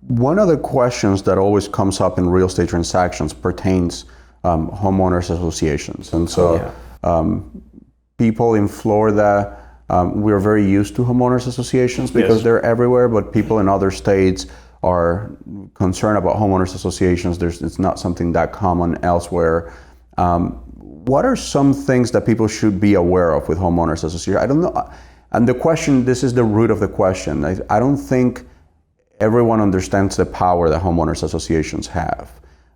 One of the questions that always comes up in real estate transactions pertains homeowners associations. And so people in Florida, we're very used to homeowners associations because they're everywhere, but people in other states are concerned about homeowners associations. It's not something that common elsewhere. What are some things that people should be aware of with homeowners associations? I don't know. And the question, this is the root of the question. I don't think everyone understands the power that homeowners associations have.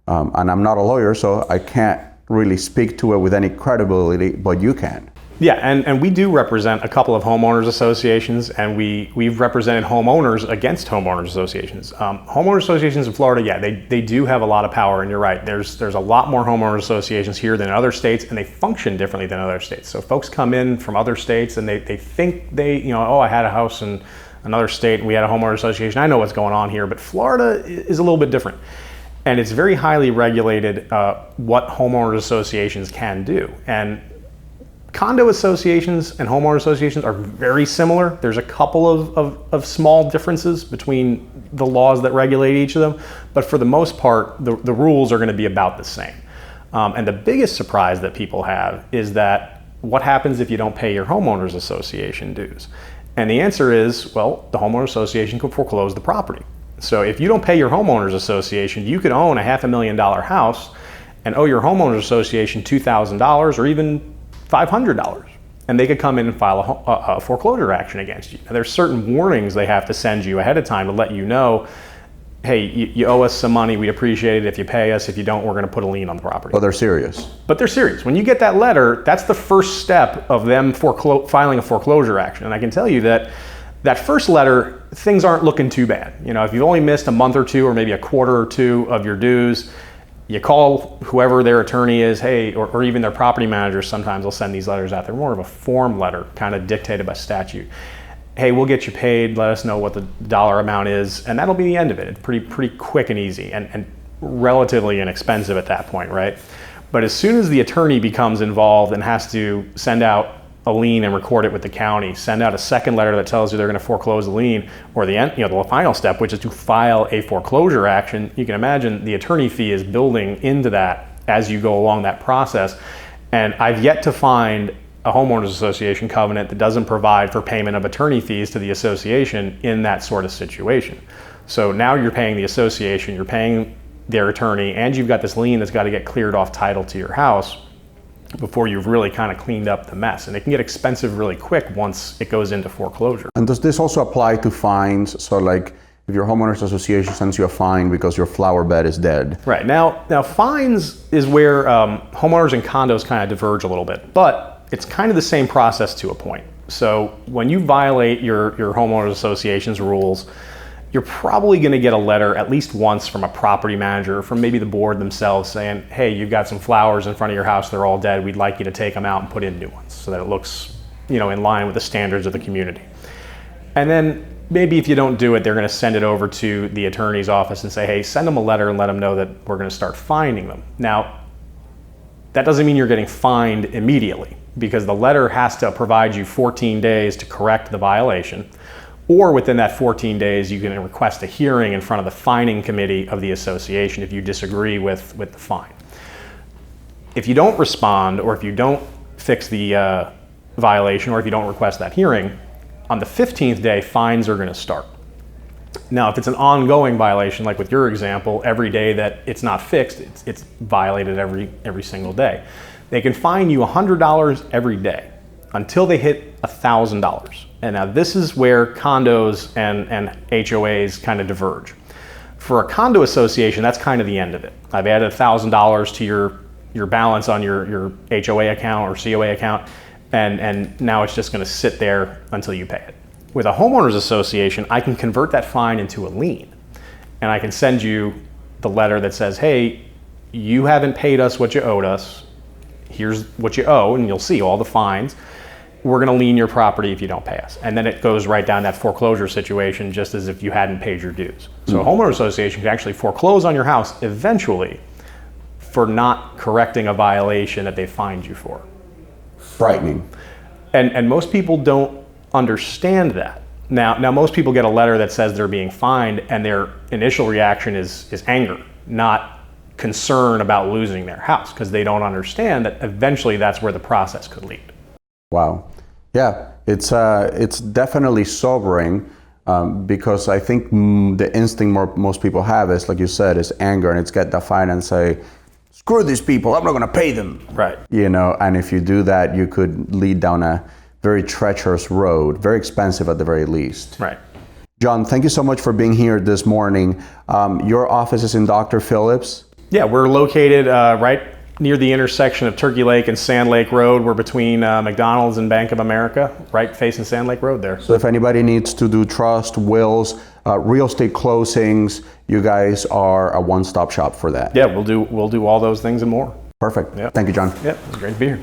And I'm not a lawyer, so I can't really speak to it with any credibility, but you can. Yeah, and we do represent a couple of homeowners associations, and we've represented homeowners against homeowners associations. Homeowners associations in Florida, they do have a lot of power, and you're right. There's a lot more homeowners associations here than in other states, and they function differently than other states. So folks come in from other states, and they think I had a house in another state, and we had a homeowner association. I know what's going on here, but Florida is a little bit different. And it's very highly regulated what homeowners associations can do. And condo associations and homeowner associations are very similar. There's a couple of small differences between the laws that regulate each of them, but for the most part, the rules are going to be about the same. And the biggest surprise that people have is that what happens if you don't pay your homeowners association dues? And the answer is, well, the homeowner association can foreclose the property. So if you don't pay your homeowners association, you could own a $500,000 house and owe your homeowners association $2,000 or even $500, and they could come in and file a foreclosure action against you. Now, there's certain warnings they have to send you ahead of time to let you know, hey, you owe us some money, we'd appreciate it if you pay us. If you don't, we're going to put a lien on the property. But they're serious. But they're serious. When you get that letter, that's the first step of them filing a foreclosure action. And I can tell you that first letter, things aren't looking too bad. If you've only missed a month or two or maybe a quarter or two of your dues, you call whoever their attorney is, hey, or even their property manager, sometimes they'll send these letters out. They're more of a form letter, kind of dictated by statute. Hey, we'll get you paid, let us know what the dollar amount is, and that'll be the end of it. It's pretty quick and easy and relatively inexpensive at that point, right? But as soon as the attorney becomes involved and has to send out a lien and record it with the county, send out a second letter that tells you they're going to foreclose the lien, or the final step, which is to file a foreclosure action, you can imagine the attorney fee is building into that as you go along that process. And I've yet to find a homeowners association covenant that doesn't provide for payment of attorney fees to the association in that sort of situation. So now you're paying the association, you're paying their attorney, and you've got this lien that's got to get cleared off title to your house before you've really kind of cleaned up the mess. And it can get expensive really quick once it goes into foreclosure. And does this also apply to fines? So like if your homeowners association sends you a fine because your flower bed is dead. Right, now fines is where homeowners and condos kind of diverge a little bit, but it's kind of the same process to a point. So when you violate your homeowners association's rules, you're probably going to get a letter at least once from a property manager, from maybe the board themselves, saying, hey, you've got some flowers in front of your house, they're all dead, we'd like you to take them out and put in new ones so that it looks in line with the standards of the community. And then maybe if you don't do it, they're going to send it over to the attorney's office and say, hey, send them a letter and let them know that we're going to start fining them. Now, that doesn't mean you're getting fined immediately, because the letter has to provide you 14 days to correct the violation. Or within that 14 days, you can request a hearing in front of the fining committee of the association if you disagree with the fine. If you don't respond, or if you don't fix the violation, or if you don't request that hearing, on the 15th day, fines are going to start. Now, if it's an ongoing violation, like with your example, every day that it's not fixed, it's violated every single day. They can fine you $100 every day until they hit $1,000. And now this is where condos and HOAs kind of diverge. For a condo association, that's kind of the end of it. I've added $1,000 to your balance on your HOA account or COA account, and now it's just going to sit there until you pay it. With a homeowners association, I can convert that fine into a lien, and I can send you the letter that says, hey, you haven't paid us what you owed us, here's what you owe, and you'll see all the fines. We're going to lien your property if you don't pay us. And then it goes right down that foreclosure situation, just as if you hadn't paid your dues. So a homeowner association can actually foreclose on your house eventually for not correcting a violation that they fined you for. Frightening. And most people don't understand that. Now most people get a letter that says they're being fined, and their initial reaction is anger, not concern about losing their house, because they don't understand that eventually that's where the process could lead. Wow. Yeah, it's definitely sobering, because I think the instinct most people have is, like you said, is anger, and it's get the fine and say, screw these people, I'm not going to pay them. Right. You know, and if you do that, you could lead down a very treacherous road, very expensive at the very least. Right. John, thank you so much for being here this morning. Your office is in Dr. Phillips. Yeah, we're located right near the intersection of Turkey Lake and Sand Lake Road. We're between McDonald's and Bank of America, right facing Sand Lake Road there. So if anybody needs to do trust, wills, real estate closings, you guys are a one-stop shop for that. Yeah, we'll do all those things and more. Perfect. Yep. Thank you, John. Yeah, it was great to be here.